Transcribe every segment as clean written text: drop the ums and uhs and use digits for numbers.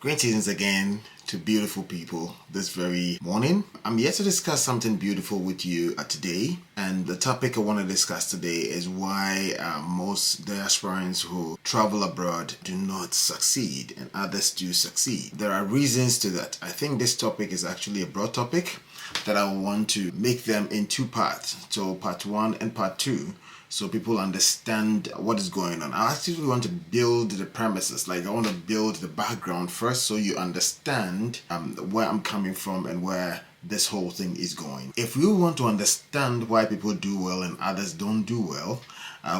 Greetings again to beautiful people this very morning. I'm here to discuss something beautiful with you today, and the topic I want to discuss today is why most diasporans who travel abroad do not succeed and others do succeed. There are reasons to that. I think this topic is actually a broad topic that I want to make them in two parts. So part one and part two, so people understand what is going on. I actually want to build the premises, like I want to build the background first so you understand where I'm coming from and where this whole thing is going. If we want to understand why people do well and others don't do well,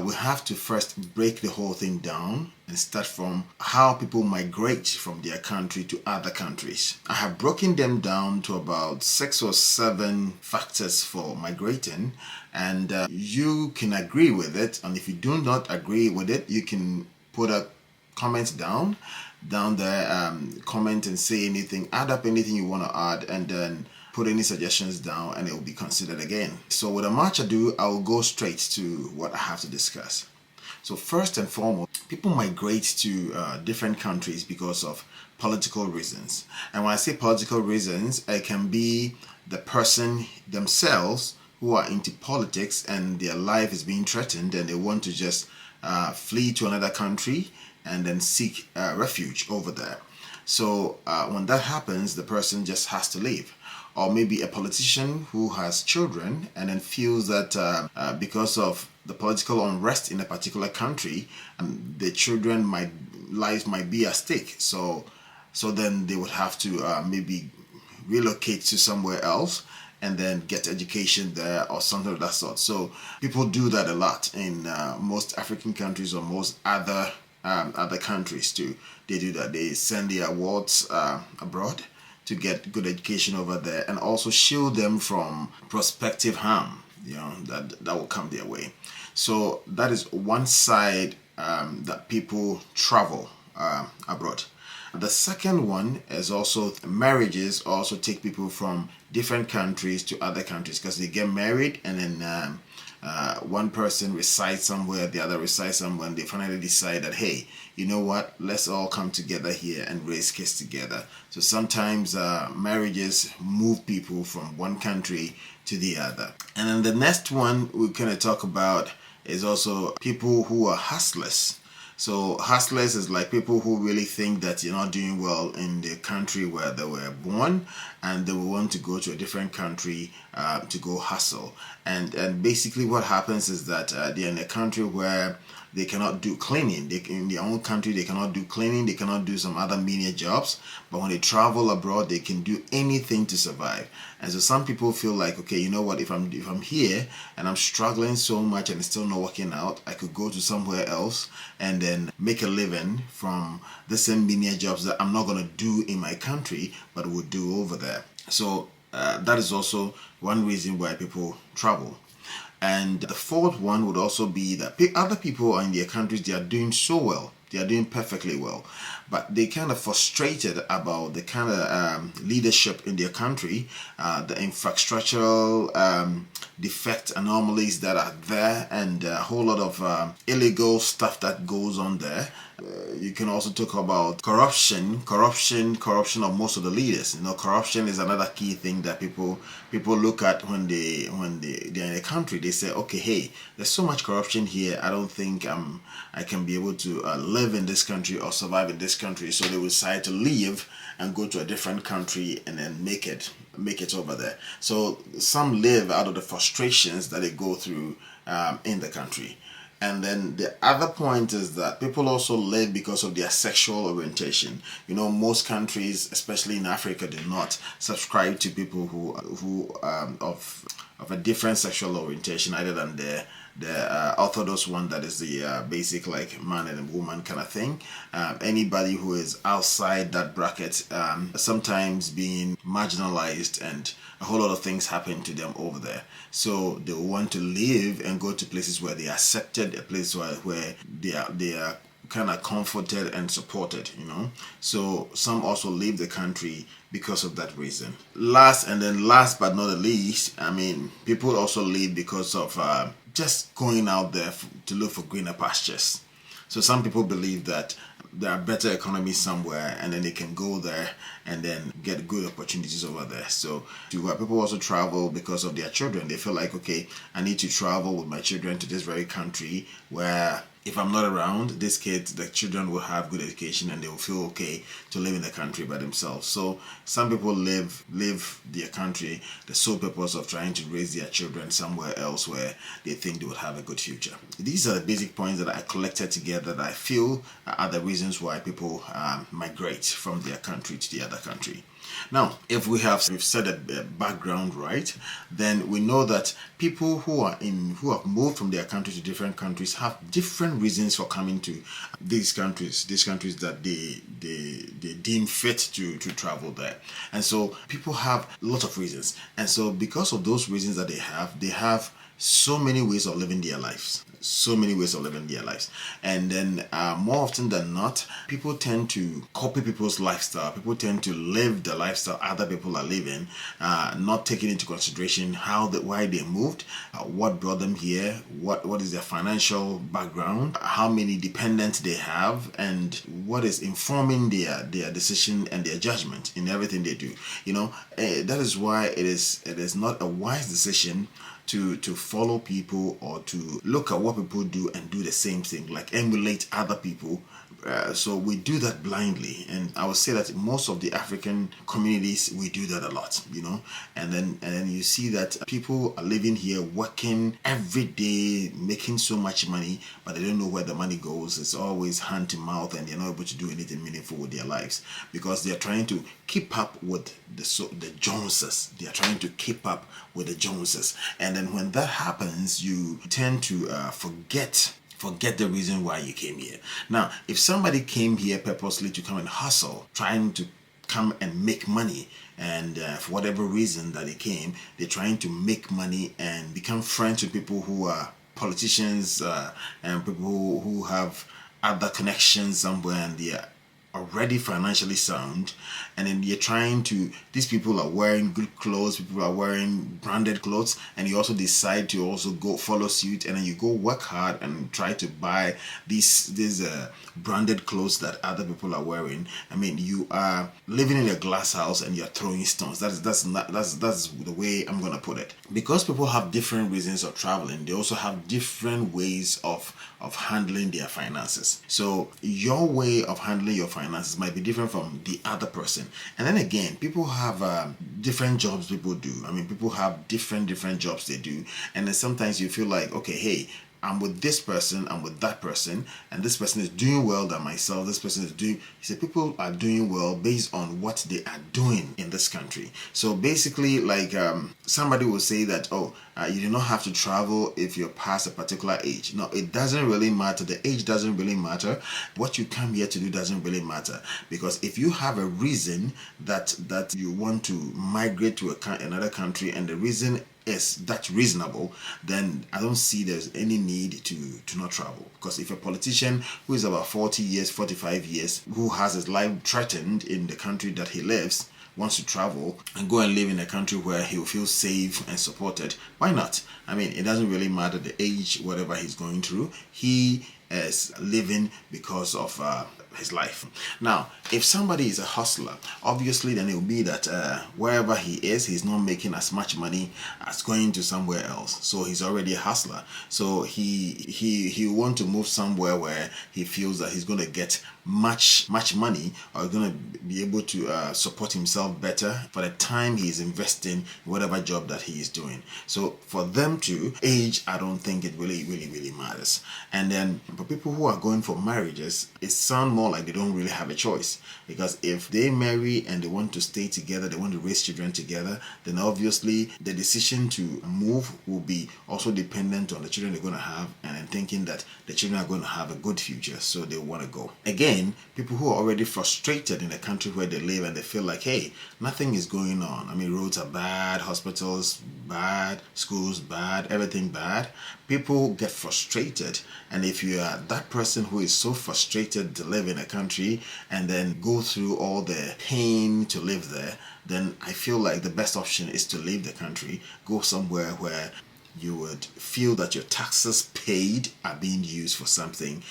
we have to first break the whole thing down and start from how people migrate from their country to other countries. I have broken them down to about 6 or 7 factors for migrating, and you can agree with it, and if you do not agree with it, you can put a comment down there, comment and say anything, add up anything you want to add, and then put any suggestions down and it will be considered again. So without much ado, I will go straight to what I have to discuss. So first and foremost, people migrate to different countries because of political reasons. And when I say political reasons, it can be the person themselves who are into politics and their life is being threatened and they want to just flee to another country and then seek refuge over there. So when that happens, the person just has to leave. Or maybe a politician who has children and then feels that because of the political unrest in a particular country, the children lives might be at stake. So then they would have to maybe relocate to somewhere else and then get education there or something of that sort. So people do that a lot in most African countries or most other countries too. They do that. They send their wards abroad to get good education over there and also shield them from prospective harm, that will come their way. So that is one side that people travel abroad. The second one is also marriages also take people from different countries to other countries because they get married and then one person resides somewhere, the other resides somewhere, and they finally decide that, hey, you know what, let's all come together here and raise kids together. So sometimes marriages move people from one country to the other. And then the next one we kind of talk about is also people who are hustlers. So hustlers is like people who really think that you're not doing well in the country where they were born and they will want to go to a different country to go hustle. And basically what happens is that they're in a country where they cannot do cleaning. In their own country, they cannot do cleaning. They cannot do some other menial jobs. But when they travel abroad, they can do anything to survive. And so some people feel like, okay, you know what? If I'm here and I'm struggling so much and it's still not working out, I could go to somewhere else and then make a living from the same menial jobs that I'm not going to do in my country, but would do over there. So that is also one reason why people travel. And the fourth one would also be that other people in their countries, they are doing so well. They are doing perfectly well. But they kind of frustrated about the kind of leadership in their country, the infrastructural defect anomalies that are there, and a whole lot of illegal stuff that goes on there. You can also talk about corruption of most of the leaders. Corruption is another key thing that people look at when they're in a country. They say, okay, hey, there's so much corruption here. I don't think I can be able to live in this country or survive in this country. So they will decide to leave and go to a different country and then make it over there. So some live out of the frustrations that they go through in the country. And then the other point is that people also live because of their sexual orientation. Most countries, especially in Africa, do not subscribe to people who of a different sexual orientation other than the orthodox one, that is the basic like man and woman kind of thing. Anybody who is outside that bracket sometimes being marginalized, and a whole lot of things happen to them over there. So they want to live and go to places where they are accepted, a place where they are kind of comforted and supported. So some also leave the country because of that reason. Last but not the least, people also leave because of just going out there to look for greener pastures. So some people believe that there are better economies somewhere, and then they can go there and then get good opportunities over there. So people also travel because of their children. They feel like, okay, I need to travel with my children to this very country where if I'm not around, these kids, the children will have good education and they will feel okay to live in the country by themselves. So some people live their country the sole purpose of trying to raise their children somewhere else where they think they will have a good future. These are the basic points that I collected together that I feel are the reasons why people migrate from their country to the other country. Now, if we've set a background right, then we know that people who have moved from their country to different countries have different reasons for coming to these countries that they deem fit to travel there. And so people have a lot of reasons. And so because of those reasons that they have so many ways of living their lives. And then more often than not, people tend to copy people's lifestyle. People tend to live the lifestyle other people are living, not taking into consideration why they moved, what brought them here, what is their financial background, how many dependents they have, and what is informing their decision and their judgment in everything they do. That is why it is not a wise decision to follow people or to look at what people do and do the same thing, like emulate other people. So we do that blindly, and I would say that most of the African communities we do that a lot, and then you see that people are living here, working every day, making so much money, but they don't know where the money goes. It's always hand to mouth, and they're not able to do anything meaningful with their lives because they're trying to keep up with the Joneses. They are trying to keep up with the Joneses, and then when that happens, you tend to forget the reason why you came here. Now, if somebody came here purposely to come and hustle, trying to come and make money, and for whatever reason that they came, they're trying to make money and become friends with people who are politicians and people who have other connections somewhere, and they are already financially sound, and then these people are wearing good clothes, people are wearing branded clothes, and you also decide to also go follow suit, and then you go work hard and try to buy these branded clothes that other people are wearing. I mean, you are living in a glass house and you're throwing stones. That's the way I'm gonna put it. Because people have different reasons of traveling, they also have different ways of handling their finances. So your way of handling your finances might be different from the other person. And then again, people have different jobs people do. I mean, people have different jobs they do. And then sometimes you feel like, okay, hey, I'm with this person, I'm with that person, and this person is doing well than myself. This person is doing. He said people are doing well based on what they are doing in this country. So basically, like somebody will say that, you do not have to travel if you're past a particular age. No, it doesn't really matter. The age doesn't really matter. What you come here to do doesn't really matter, because if you have a reason that you want to migrate to another country, and the reason is that's reasonable, then I don't see there's any need to not travel. Because if a politician who is about 40 years, 45 years, who has his life threatened in the country that he lives, wants to travel and go and live in a country where he'll feel safe and supported, why not? I mean, it doesn't really matter the age, whatever he's going through. He is living because of his life. Now, if somebody is a hustler, obviously then it will be that wherever he is, he's not making as much money as going to somewhere else. So he's already a hustler. So he want to move somewhere where he feels that he's going to get much money, or going to be able to support himself better for the time he is investing in whatever job that he is doing. So for them to age, I don't think it really matters. And then for people who are going for marriages, it sounds more like they don't really have a choice, because if they marry and they want to stay together, they want to raise children together, then obviously the decision to move will be also dependent on the children they're going to have, and then thinking that the children are going to have a good future, so they want to go. Again, people who are already frustrated in the country where they live and they feel like, hey, nothing is going on. I mean, roads are bad, hospitals bad, schools bad, everything bad. People get frustrated, and if you are that person who is so frustrated to live in a country and then go through all the pain to live there, then I feel like the best option is to leave the country, go somewhere where you would feel that your taxes paid are being used for something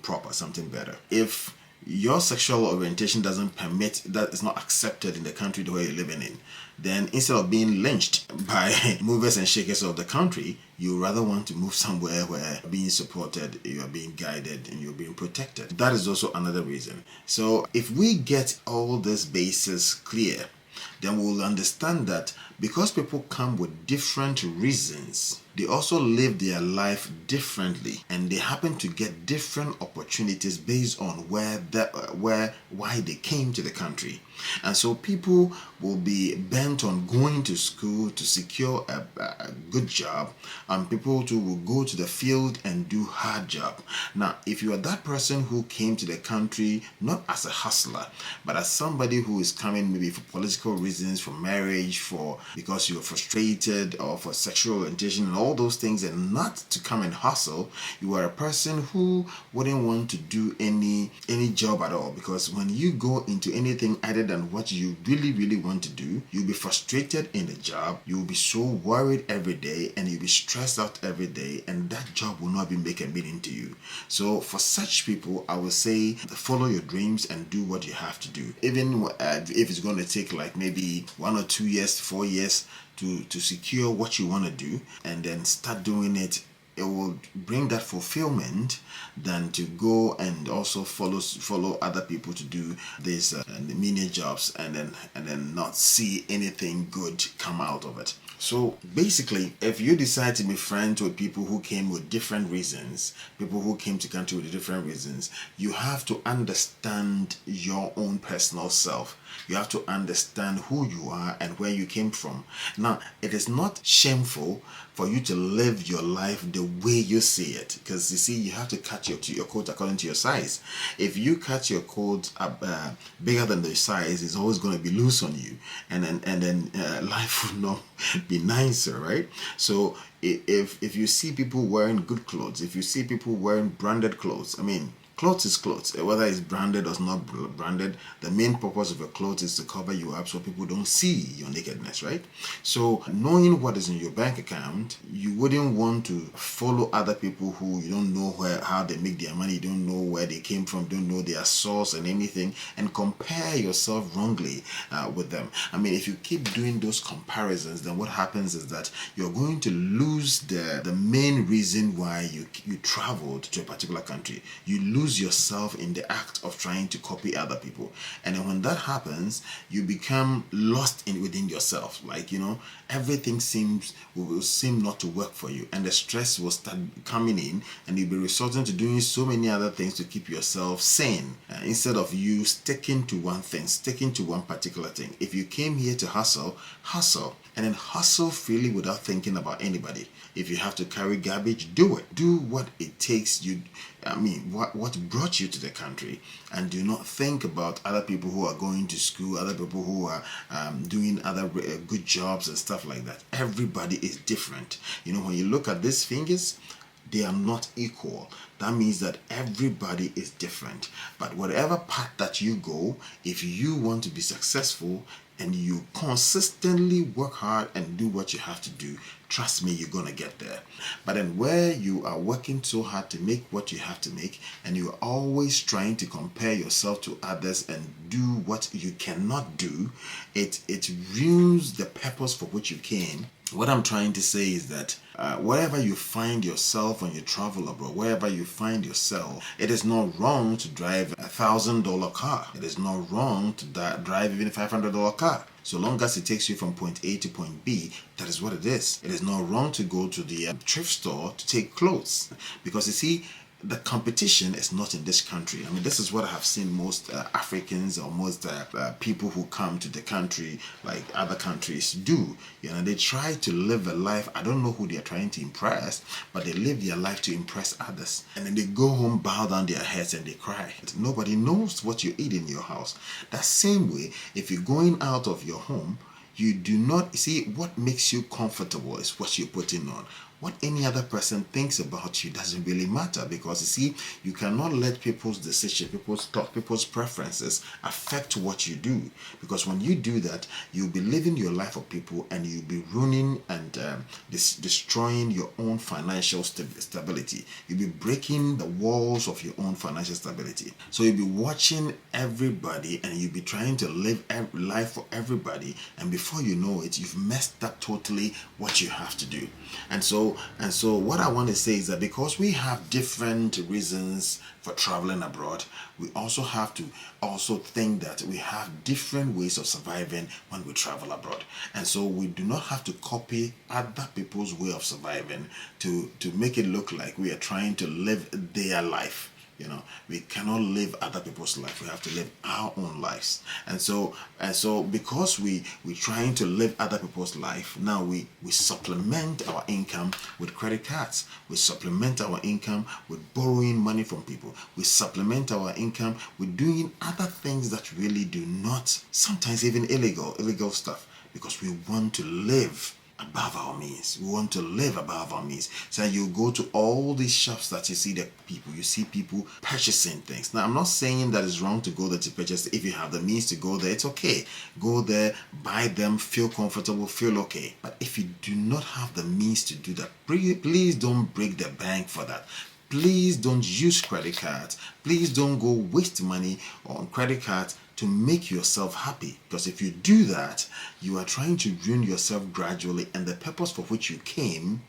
proper, something better. If your sexual orientation doesn't permit, that is not accepted in the country where you're living in, then instead of being lynched by movers and shakers of the country, you rather want to move somewhere where you're being supported, you're being guided, and you're being protected. That is also another reason. So if we get all these bases clear, then we'll understand that because people come with different reasons, they also live their life differently, and they happen to get different opportunities based on why they came to the country. And so people will be bent on going to school to secure a good job, and people too will go to the field and do hard job. Now, if you are that person who came to the country not as a hustler, but as somebody who is coming maybe for political reasons, for marriage, for because you're frustrated, or for sexual orientation and all those things, and not to come and hustle, you are a person who wouldn't want to do any job at all, because when you go into anything other than what you really want to do, you'll be frustrated in the job, you'll be so worried every day, and you'll be stressed out every day, and that job will not be making meaning to you. So for such people, I would say follow your dreams and do what you have to do, even if it's going to take like maybe 1 or 2 years, 4 years to secure what you want to do, and then start doing it. It will bring that fulfillment than to go and also follow other people to do this menial jobs and then not see anything good come out of it. So basically, if you decide to be friends with people who came with different reasons, people who came to country with different reasons, you have to understand your own personal self. You have to understand who you are and where you came from. Now, it is not shameful for you to live your life the way you see it, because you see, you have to cut your coat according to your size. If you cut your coat up bigger than the size, it's always going to be loose on you, and then life will not be nicer, right? So if you see people wearing good clothes, if you see people wearing branded clothes, I mean, clothes is clothes, whether it's branded or not branded. The main purpose of a clothes is to cover you up so people don't see your nakedness, right? So knowing what is in your bank account, you wouldn't want to follow other people who you don't know how they make their money, you don't know where they came from, don't know their source and anything, and compare yourself wrongly with them. I mean, if you keep doing those comparisons, then what happens is that you're going to lose the main reason why you traveled to a particular country. You lose yourself in the act of trying to copy other people, and then when that happens, you become lost within yourself. Like, everything will seem not to work for you, and the stress will start coming in, and you'll be resorting to doing so many other things to keep yourself sane, instead of you sticking to one thing, sticking to one particular thing. If you came here to hustle, and then hustle freely without thinking about anybody. If you have to carry garbage, do it. Do what it takes. What brought you to the country, and do not think about other people who are going to school, other people who are doing other good jobs and stuff like that. Everybody is different. When you look at these fingers, they are not equal. That means that everybody is different. But whatever path that you go, if you want to be successful and you consistently work hard and do what you have to do, trust me, you're going to get there. But then where you are working so hard to make what you have to make, and you're always trying to compare yourself to others and do what you cannot do, it ruins the purpose for which you came. What I'm trying to say is that wherever you find yourself when you travel abroad, wherever you find yourself, it is not wrong to drive $1,000 car. It is not wrong to drive even a $500 car. So long as it takes you from point A to point B, that is what it is. It is not wrong to go to the thrift store to take clothes, because you see, the competition is not in this country. I mean, this is what I have seen most Africans or most people who come to the country, like other countries, do. They try to live a life. I don't know who they are trying to impress, but they live their life to impress others. And then they go home, bow down their heads, and they cry. Nobody knows what you eat in your house. That same way, if you're going out of your home, you do not see what makes you comfortable is what you're putting on. What any other person thinks about you doesn't really matter, because you see, you cannot let people's decision, people's thought, people's preferences affect what you do. Because when you do that, you'll be living your life for people, and you'll be ruining and destroying your own financial stability. You'll be breaking the walls of your own financial stability. So you'll be watching everybody, and you'll be trying to live life for everybody, and before you know it, you've messed up totally what you have to do. And so what I want to say is that because we have different reasons for traveling abroad, we also have to also think that we have different ways of surviving when we travel abroad. And so we do not have to copy other people's way of surviving to make it look like we are trying to live their life. We cannot live other people's life. We have to live our own lives. And so because we're trying to live other people's life, now we supplement our income with credit cards. We supplement our income with borrowing money from people. We supplement our income with doing other things that really do not, sometimes even illegal stuff, because we want to live above our means. We want to live above our means. So you go to all these shops that you see people purchasing things. Now, I'm not saying that it's wrong to go there to purchase. If you have the means to go there, it's okay. Go there, buy them, feel comfortable, feel okay. But if you do not have the means to do that, please don't break the bank for that. Please don't use credit cards. Please don't go waste money on credit cards to make yourself happy. Because if you do that, you are trying to ruin yourself gradually, and the purpose for which you came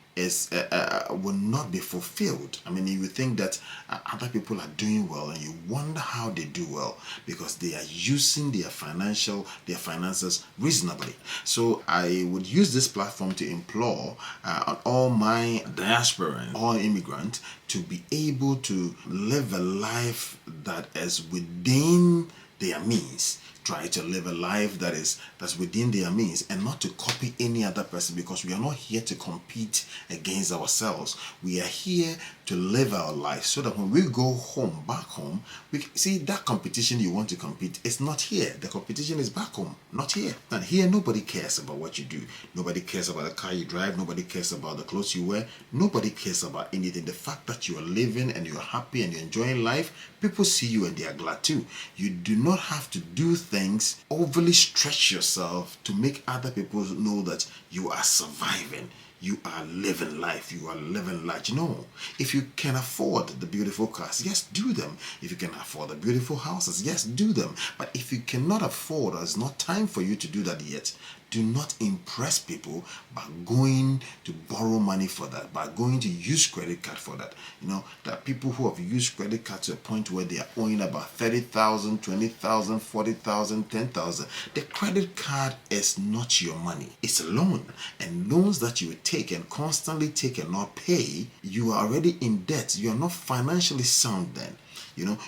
will not be fulfilled. I mean, you would think that other people are doing well, and you wonder how they do well, because they are using their finances reasonably. So I would use this platform to implore on all my diasporan, all immigrants, to be able to live a life that is within their means. Try to live a life that's within their means, and not to copy any other person, because we are not here to compete against ourselves. We are here to live our life, so that when we go back home, we see that competition you want to compete is not here. The competition is back home, not here. And here, nobody cares about what you do. Nobody cares about the car you drive. Nobody cares about the clothes you wear. Nobody cares about anything. The fact that you are living and you're happy and you're enjoying life, people see you and they are glad too. You do not have to do things, overly stretch yourself to make other people know that you are surviving. You are living life. You are living large. No. If you can afford the beautiful cars, yes, do them. If you can afford the beautiful houses, yes, do them. But if you cannot afford, or it's not time for you to do that yet, do not impress people by going to borrow money for that, by going to use credit card for that. There are people who have used credit card to a point where they are owing about 30,000, 20,000, 40,000, 10,000. The credit card is not your money. It's a loan. And loans that you take and constantly take and not pay, you are already in debt. You are not financially sound then.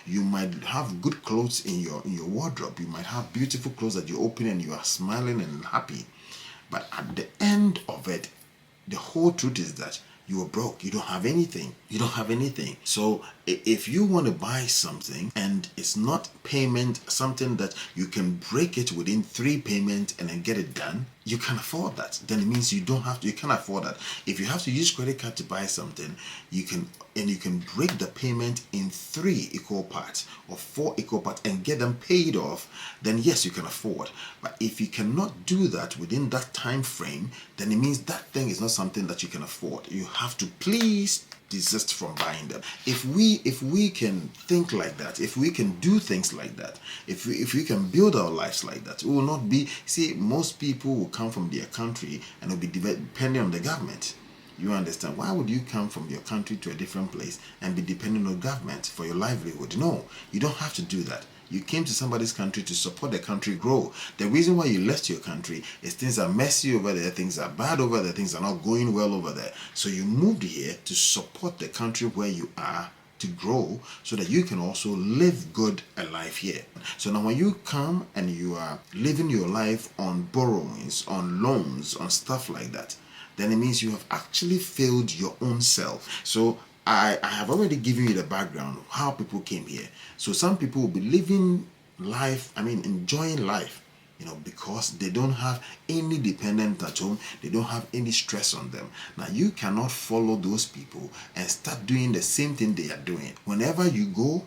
You might have good clothes in your wardrobe. You might have beautiful clothes that you open and you are smiling and happy. But at the end of it, the whole truth is that you are broke. You don't have anything. You don't have anything. So if you want to buy something and it's not payment, something that you can break it within 3 payments and then get it done, you can afford that. Then it means you can afford that. If you have to use credit card to buy something, you can break the payment in 3 equal parts or 4 equal parts and get them paid off, then yes, you can afford. But if you cannot do that within that time frame, then it means that thing is not something that you can afford. You have to please desist from buying them. If we can think like that, if we can do things like that, if we can build our lives like that, we will not be. See, most people will come from their country and will be depending on the government. You understand? Why would you come from your country to a different place and be dependent on government for your livelihood? No, you don't have to do that. You came to somebody's country to support the country grow. The reason why you left your country is things are messy over there, things are bad over there, things are not going well over there. So you moved here to support the country where you are, to grow, so that you can also live good a life here. So now when you come and you are living your life on borrowings, on loans, on stuff like that, then it means you have actually failed your own self. So I have already given you the background of how people came here. So some people will be living life, enjoying life, because they don't have any dependent at home, they don't have any stress on them. Now you cannot follow those people and start doing the same thing they are doing. Whenever you go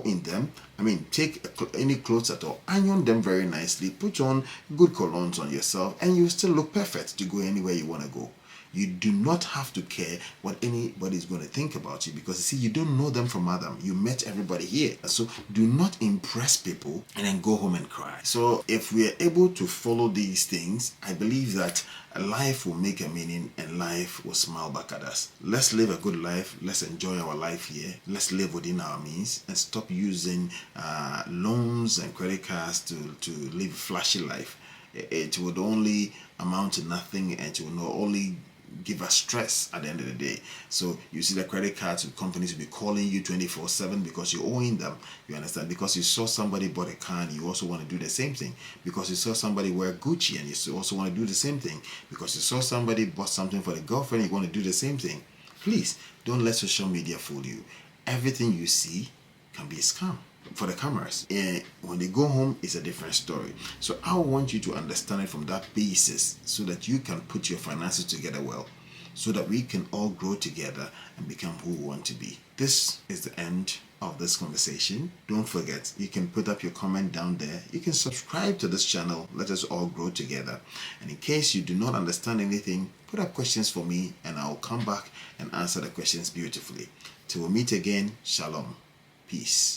in them, take any clothes at all, iron them very nicely, put on good colognes on yourself, and you still look perfect to go anywhere you want to go. You do not have to care what anybody is going to think about you, because you see, you don't know them from Adam. You met everybody here. So do not impress people and then go home and cry. So if we are able to follow these things, I believe that life will make a meaning and life will smile back at us. Let's live a good life. Let's enjoy our life here. Let's live within our means and stop using loans and credit cards to live a flashy life. It would only amount to nothing, and it will not only give us stress at the end of the day. So you see the credit cards with companies will be calling you 24/7 because you're owing them. You understand? Because you saw somebody bought a car and you also want to do the same thing. Because you saw somebody wear Gucci and you also want to do the same thing. Because you saw somebody bought something for the girlfriend and you want to do the same thing. Please don't let social media fool you. Everything you see can be a scam for the cameras. And when they go home, it's a different story. So I want you to understand it from that basis so that you can put your finances together well, so that we can all grow together and become who we want to be. This is the end of this conversation. Don't forget, you can put up your comment down there. You can subscribe to this channel. Let us all grow together. And in case you do not understand anything, put up questions for me and I'll come back and answer the questions beautifully. Till we meet again, shalom. Peace.